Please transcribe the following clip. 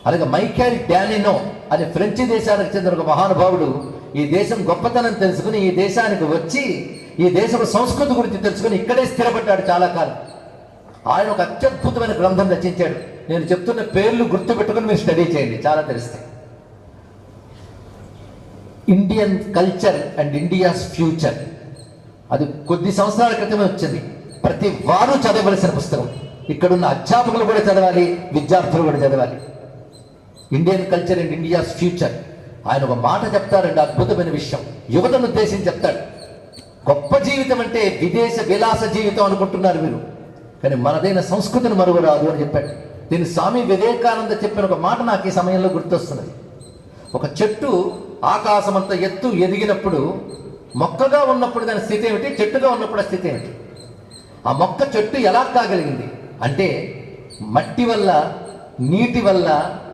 అలాగే మైకేల్ డానినో అనే ఫ్రెంచ్ దేశానికి చెందిన ఒక మహానుభావుడు ఈ దేశం గొప్పతనం తెలుసుకుని ఈ దేశానికి వచ్చి ఈ దేశపు సంస్కృతి గురించి తెలుసుకుని ఇక్కడే స్థిరపడ్డాడు చాలా కాలం. ఆయన ఒక అత్యద్భుతమైన గ్రంథం రచించాడు. నేను చెప్తున్న పేర్లు గుర్తుపెట్టుకుని మీరు స్టడీ చేయండి, చాలా తెలుస్తాయి. Indian culture and India's future. అది కొద్ది సంవత్సరాల క్రితమే వచ్చింది. ప్రతి వారు చదవలసిన పుస్తకం. ఇక్కడున్న అధ్యాపకులు కూడా చదవాలి, విద్యార్థులు కూడా చదవాలి. Indian culture and India's future. ఆయన ఒక మాట చెప్తారండి, అద్భుతమైన విషయం. యువతను ఉద్దేశించి చెప్తాడు. గొప్ప జీవితం అంటే విదేశ విలాస జీవితం అనుకుంటున్నారు మీరు, కానీ మనదైన సంస్కృతిని మరువరాదు అని చెప్పాడు. దీన్ని స్వామి వివేకానంద చెప్పిన ఒక మాట నాకు ఈ సమయంలో గుర్తొస్తున్నది. ఒక చెట్టు ఆకాశమంత ఎత్తు ఎదిగినప్పుడు, మొక్కగా ఉన్నప్పుడు దాని స్థితి ఏమిటి, చెట్టుగా ఉన్నప్పుడు ఆ స్థితి ఏమిటి? ఆ మొక్క చెట్టు ఎలా కాగలిగింది అంటే మట్టి వల్ల, నీటి వల్ల,